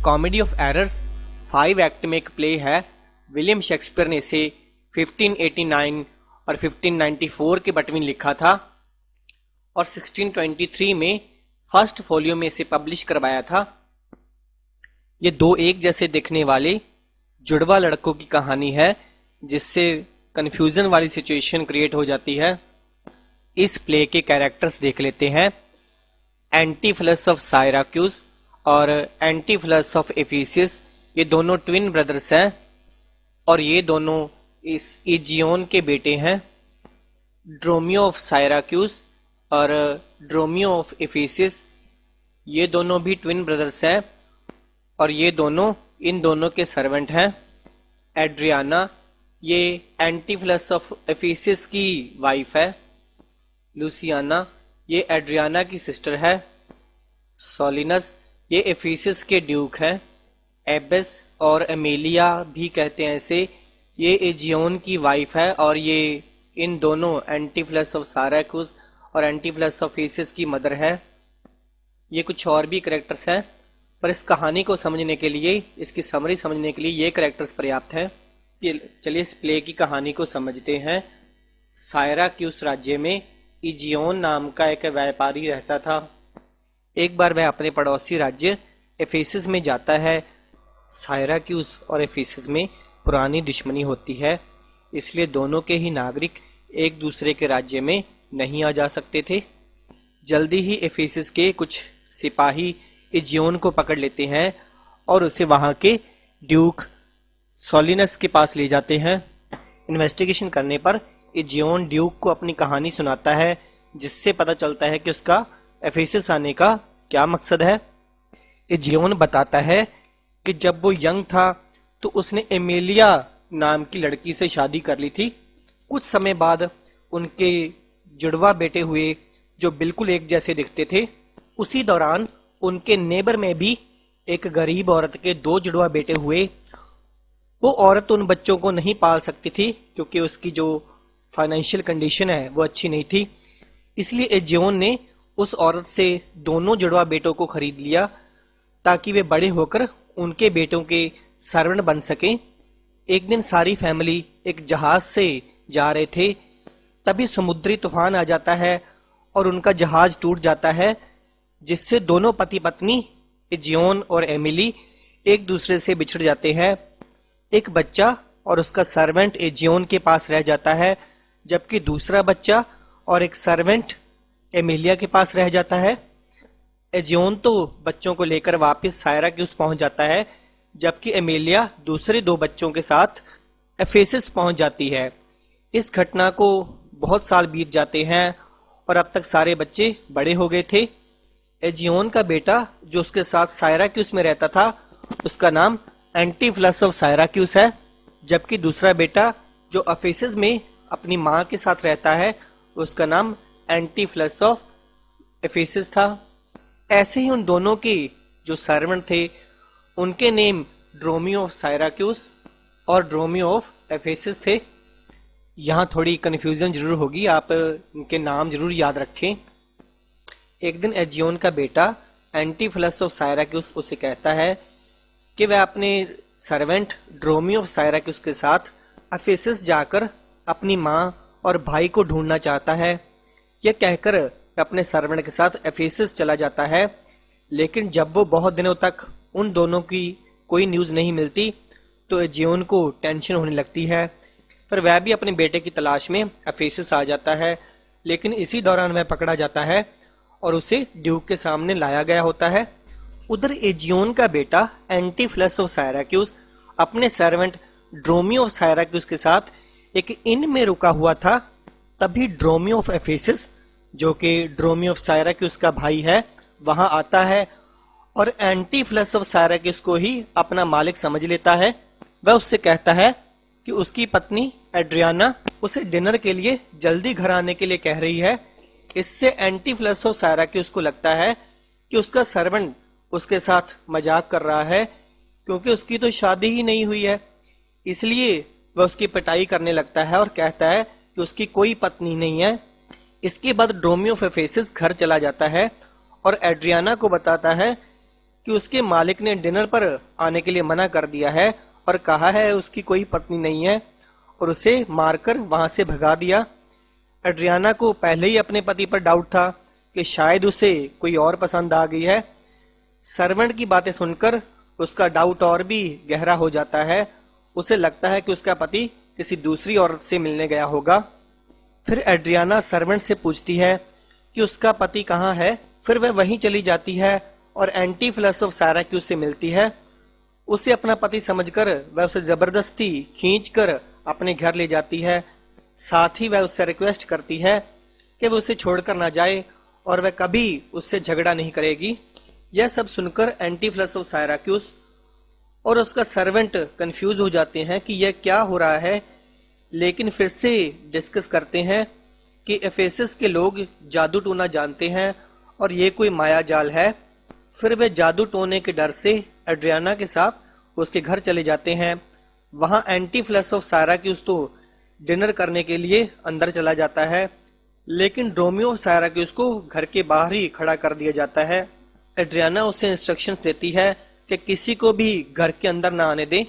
Comedy of errors 5 act में एक play है। विलियम शेक्सपियर ने इसे 1589 और 1594 के बटवीन लिखा था और 1623 में फर्स्ट फोलियो में इसे पब्लिश करवाया था। ये दो एक जैसे दिखने वाले जुड़वा लड़कों की कहानी है जिससे कंफ्यूजन वाली सिचुएशन क्रिएट हो जाती है। इस प्ले के कैरेक्टर्स देख लेते हैं। एंटीफिलस ऑफ साइराक्यूस और एंटीफिलस ऑफ एफिसियस, ये दोनों ट्विन ब्रदर्स हैं और ये दोनों इस इजियोन के बेटे हैं। ड्रोमियो ऑफ साइराक्यूस और ड्रोमियो ऑफ एफिसियस, ये दोनों भी ट्विन ब्रदर्स हैं और ये दोनों इन दोनों के सर्वेंट हैं। एड्रियाना, ये एंटीफिलस ऑफ एफिसियस की वाइफ है। लुसियाना, ये एड्रियाना की सिस्टर है। सोलिनस, ये एफिसियस के ड्यूक हैं। एबेस और एमेलिया भी कहते हैं इसे, ये एजियोन की वाइफ है और ये इन दोनों एंटीफिलस ऑफ साइराक्यूस और एंटीफिलस ऑफ एफिसियस की मदर है। ये कुछ और भी कैरेक्टर्स हैं पर इस कहानी को समझने के लिए, इसकी समरी समझने के लिए ये कैरेक्टर्स पर्याप्त हैं। चलिए इस प्ले की कहानी को समझते हैं। साइराक्यूस राज्य में इजियोन नाम का एक व्यापारी रहता था। एक बार वह अपने पड़ोसी राज्य एफिसियस में जाता है। साइराक्यूस और एफिसियस में पुरानी दुश्मनी होती है, इसलिए दोनों के ही नागरिक एक दूसरे के राज्य में नहीं आ जा सकते थे। जल्दी ही एफिसियस के कुछ सिपाही इजियोन को पकड़ लेते हैं और उसे वहां के ड्यूक सोलिनस के पास ले जाते हैं। इन्वेस्टिगेशन करने पर इजियोन ड्यूक को अपनी कहानी सुनाता है जिससे पता चलता है कि उसका एफिसियस आने का क्या मकसद है। इजियोन बताता है कि जब वो यंग था तो उसने एमेलिया नाम की लड़की से शादी कर ली थी। कुछ समय बाद उनके जुड़वा बेटे हुए जो बिल्कुल एक जैसे दिखते थे। उसी दौरान उनके नेबर में भी एक गरीब औरत के 2 जुड़वा बेटे हुए। वो औरत उन बच्चों को नहीं पाल सकती थी क्योंकि उसकी जो फाइनेंशियल कंडीशन है वो अच्छी नहीं थी। इसलिए एजियोन ने उस औरत से दोनों जुड़वा बेटों को खरीद लिया ताकि वे बड़े होकर उनके बेटों के सर्वेंट बन सकें। एक दिन सारी फैमिली एक जहाज से जा रहे थे, तभी समुद्री तूफान आ जाता है और उनका जहाज टूट जाता है जिससे दोनों पति पत्नी इजियोन और एमिली एक दूसरे से बिछड़ जाते हैं। एक बच्चा और उसका सर्वेंट इजियोन के पास रह जाता है जबकि दूसरा बच्चा और एक सर्वेंट एमिलिया के पास रह जाता है। इजियोन तो बच्चों को लेकर वापस साइराक्यूस पहुंच जाता है जबकि एमिलिया दूसरे 2 बच्चों के साथ एफिसियस पहुंच जाती है। इस घटना को बहुत साल बीत जाते हैं और अब तक सारे बच्चे बड़े हो गए थे। एजियोन का बेटा जो उसके साथ साइराक्यूस में रहता था उसका नाम एंटीफिलस ऑफ साइराक्यूस है, जबकि दूसरा बेटा जो एफिसियस में अपनी मां के साथ रहता है उसका नाम एंटीफिलस ऑफ एफिसियस था। ऐसे ही उन दोनों के जो सर्वेंट थे उनके नेम ड्रोमियो ऑफ साइराक्यूस और ड्रोमियो ऑफ एफिसियस थे। यहाँ थोड़ी कन्फ्यूजन जरूर होगी, आप इनके नाम जरूर याद रखें। एक दिन एजियोन का बेटा एंटीफिलस ऑफ साइराक्यूस उसे कहता है कि वह अपने सर्वेंट ड्रोमियो ऑफ साइराक्यूस के साथ एफिसियस जाकर अपनी मां और भाई को ढूंढना चाहता है। यह कहकर अपने सर्वेंट के साथ एफिसियस चला जाता है, लेकिन जब वो बहुत दिनों तक उन दोनों की कोई न्यूज नहीं मिलती तो एजियोन को टेंशन होने लगती है। फिर वह भी अपने बेटे की तलाश में एफिसियस आ जाता है, लेकिन इसी दौरान वह पकड़ा जाता है और उसे ड्यूक के सामने लाया गया होता है। उधर एजियोन का बेटा एंटीफिलस ऑफ साइराक्यूस अपने सर्वेंट ड्रोमियो ऑफ साइराक्यूस के साथ एक इन में रुका हुआ था। तभी ड्रोमियो ऑफ एफिसियस जो कि ड्रोमियो ऑफ साइराक्यूस का भाई है वहां आता है और एंटीफिलस ऑफ साइराक्यूस को ही अपना मालिक समझ लेता है। वह उससे कहता है कि उसकी पत्नी एड्रियाना उसे डिनर के लिए जल्दी घर आने के लिए कह रही है। इससे एंटीफिलस ऑफ साइराक्यूस को लगता है कि उसका सर्वेंट उसके साथ मजाक कर रहा है क्योंकि उसकी तो शादी ही नहीं हुई है। इसलिए वह उसकी पिटाई करने लगता है और कहता है कि उसकी कोई पत्नी नहीं है। इसके बाद ड्रोमियो ऑफ एफिसियस घर चला जाता है और एड्रियाना को बताता है कि उसके मालिक ने डिनर पर आने के लिए मना कर दिया है और कहा है उसकी कोई पत्नी नहीं है और उसे मारकर वहां से भगा दिया। एड्रियाना को पहले ही अपने पति पर डाउट था कि शायद उसे कोई और पसंद आ गई है। सर्वेंट की बातें सुनकर उसका डाउट और भी गहरा हो जाता है। उसे लगता है कि उसका पति किसी दूसरी औरत से मिलने गया होगा। फिर एड्रियाना सर्वेंट से पूछती है कि उसका पति कहाँ है। फिर वह वहीं चली जाती है और एंटीफिलस ऑफ सायराक्यूस से मिलती है। उसे अपना पति समझकर वह उसे जबरदस्ती खींचकर अपने घर ले जाती है। साथ ही वह उससे रिक्वेस्ट करती है कि वह उसे छोड़कर ना जाए और वह कभी उससे झगड़ा नहीं करेगी। यह सब सुनकर एंटीफिलस ऑफ सायराक्यूस और उसका सर्वेंट कंफ्यूज हो जाते हैं कि यह क्या हो रहा है, लेकिन फिर से डिस्कस करते हैं कि एफेसस के लोग जादू टोना जानते हैं और ये कोई माया जाल है। फिर वे जादू टोने के डर से एड्रियाना के साथ उसके घर चले जाते हैं। वहां एंटीफिलस ऑफ सायराक्यूस तो डिनर करने के लिए अंदर चला जाता है, लेकिन ड्रोमियो सायराक्यूस को घर के बाहर ही खड़ा कर दिया जाता है। एड्रियाना उसे इंस्ट्रक्शंस देती है कि किसी को भी घर के अंदर ना आने दे।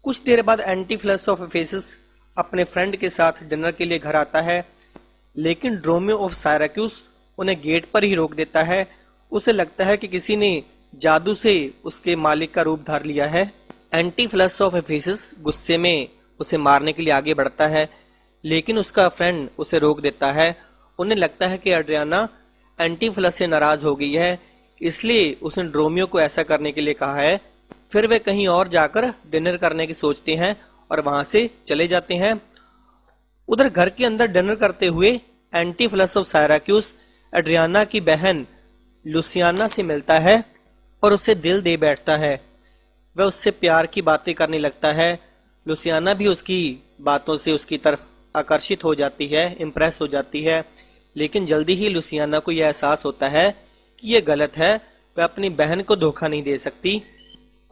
कुछ देर बाद एंटीफिलस ऑफ एफेसस अपने फ्रेंड के साथ डिनर के लिए घर आता है, लेकिन ड्रोमियो ऑफ सायराक्यूस उन्हें गेट पर ही रोक देता है। उसे लगता है कि किसी ने जादू से उसके मालिक का रूप धार लिया है। एंटीफिलस ऑफ एफेसस गुस्से में उसे मारने के लिए आगे बढ़ता है, लेकिन उसका फ्रेंड उसे रोक देता है। उन्हें लगता है कि एड्रियाना एंटीफिलस से नाराज हो गई है, इसलिए उसने ड्रोमियो को ऐसा करने के लिए कहा है। फिर वे कहीं और जाकर डिनर करने की सोचते हैं और वहां से चले जाते हैं। उधर घर के अंदर डिनर करते हुए एंटीफिलस ऑफ सायराक्यूस एड्रियाना की बहन लुसियाना से मिलता है और उसे दिल दे बैठता है। वह उससे प्यार की बातें करने लगता है। लुसियाना भी उसकी बातों से उसकी तरफ आकर्षित हो जाती है, इम्प्रेस हो जाती है, लेकिन जल्दी ही लुसियाना को यह एहसास होता है कि यह गलत है। वह अपनी बहन को धोखा नहीं दे सकती।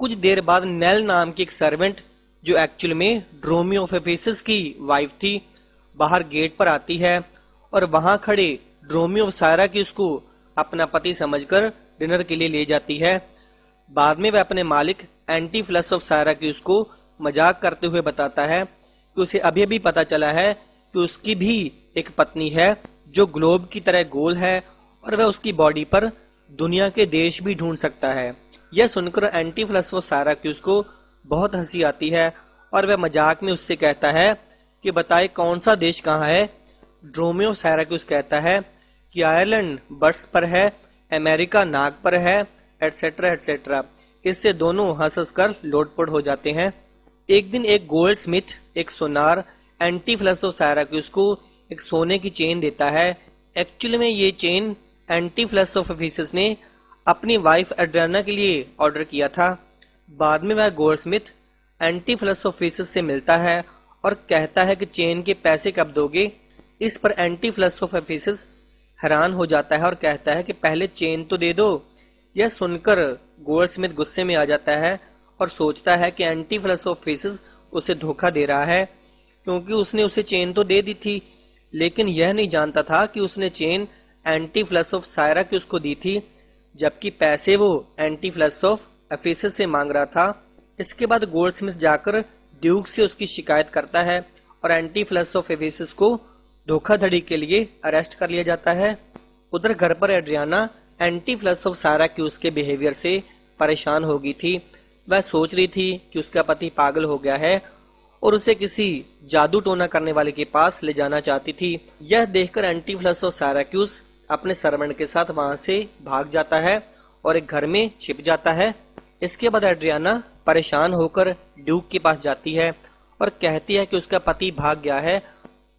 कुछ देर बाद नेल नाम की एक सर्वेंट, जो एक्चुअल में ड्रोमियो ऑफ एफेसस की वाइफ थी, बाहर गेट पर आती है और वहां खड़े ड्रोमियो ऑफ सायराक्यूस को अपना पति समझकर डिनर के लिए ले जाती है। बाद में वह अपने मालिक एंटीफिलस ऑफ सायराक्यूस को मजाक करते हुए बताता है कि उसे अभी अभी पता चला है कि उसकी भी एक पत्नी है जो ग्लोब की तरह गोल है और वह उसकी बॉडी पर दुनिया के देश भी ढूंढ सकता है। यह सुनकर एंटीफिलस ऑफ सायराक्यूस को बहुत हंसी आती है और वह मजाक में उससे कहता है कि बताए कौन सा देश कहाँ है। ड्रोमियो सायराक्यूस कहता है कि आयरलैंड बर्ड्स पर है, अमेरिका नाग पर है, एटसेट्रा एटसेट्रा। इससे दोनों हंस हंस कर लोटपोट हो जाते हैं। एक दिन एक गोल्ड स्मिथ, एक सोनार, एंटीफिलस ऑफ सायराक्यूस को एक सोने की चेन देता है। एक्चुअली में ये चेन एंटीफिलस ऑफ एफेसस ने अपनी वाइफ एड्रियाना के लिए ऑर्डर किया था। बाद में वह गोल्ड स्मिथ एंटीफिलस ऑफ एफेसस से मिलता है और कहता है कि चेन के पैसे कब दोगे। इस पर एंटीफिलस ऑफ एफेसस हैरान हो जाता है और कहता है कि पहले चेन तो दे दो। यह सुनकर गोल्डस्मिथ गुस्से में आ जाता है और सोचता है कि एंटीफिलस ऑफ एफेसस उसे धोखा दे रहा है, क्योंकि उसने उसे चेन तो दे दी थी, लेकिन यह नहीं जानता था कि उसने चेन एंटीफिलस ऑफ सायराक्यूस को दी थी, जबकि पैसे वो एंटीफिलस ऑफ एफेसस से मांग रहा था। इसके बाद गोल्डस्मिथ जाकर ड्यूक से उसकी शिकायत करता है और एंटीफिलस ऑफ एफेसस को धोखाधड़ी के लिए अरेस्ट कर लिया जाता है। उधर घर पर एड्रियाना एंटीफिलस ऑफ सायराक्यूस के बिहेवियर से परेशान हो गई थी। वह सोच रही थी कि उसका पति पागल हो गया है और उसे किसी जादू टोना करने वाले के पास ले जाना चाहती थी। यह देखकर एंटीफिलस ऑफ सायराक्यूस अपने सर्वेंट के साथ वहां से भाग जाता है और एक घर में छिप जाता है। इसके बाद एड्रियाना परेशान होकर ड्यूक के पास जाती है और कहती है कि उसका पति भाग गया है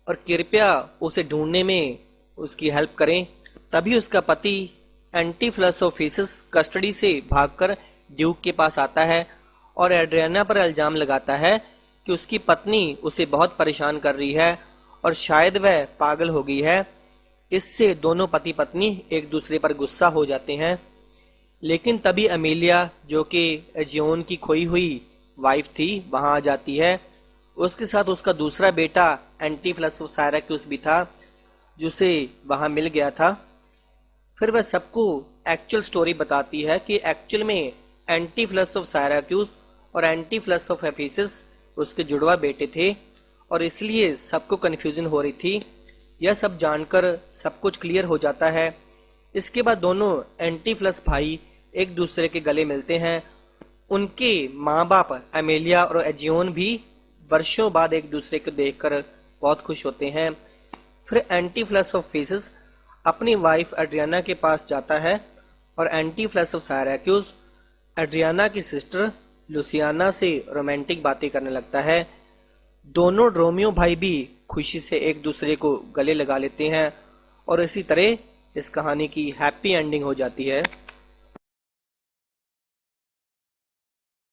और कृपया उसे ढूंढने में उसकी हेल्प करें। तभी उसका पति एंटीफिलस ऑफ एफेसस कस्टडी से भागकर ड्यूक के पास आता है और एड्रियाना पर इल्जाम लगाता है कि उसकी पत्नी उसे बहुत परेशान कर रही है और शायद वह पागल हो गई है। इससे दोनों पति पत्नी एक दूसरे पर गुस्सा हो जाते हैं। लेकिन तभी अमेलिया, जो कि एजियोन की खोई हुई वाइफ थी, वहां आ जाती है। उसके साथ उसका दूसरा बेटा एंटीफिलस ऑफ सायराक्यूस भी था, जिसे वहां मिल गया था। फिर वह सबको एक्चुअल स्टोरी बताती है कि एक्चुअल में एंटीफलस ऑफ साइराक्यूज और एंटीफलस ऑफ एफिसस उसके जुड़वा बेटे थे और इसलिए सबको कन्फ्यूजन हो रही थी। यह सब जानकर सब कुछ क्लियर हो जाता है। इसके बाद दोनों एंटीफलस भाई एक दूसरे के गले मिलते हैं। उनके माँ बाप एमेलिया और एजियोन भी वर्षों बाद एक दूसरे को देखकर बहुत खुश होते हैं। फिर एंटीफलस ऑफ फेसिस अपनी वाइफ एड्रियाना के पास जाता है और एंटीफलस ऑफ साइराक्यूज एड्रियाना की सिस्टर लुसियाना से रोमांटिक बातें करने लगता है। दोनों ड्रोमियो भाई भी खुशी से एक दूसरे को गले लगा लेते हैं और इसी तरह इस कहानी की हैप्पी एंडिंग हो जाती है।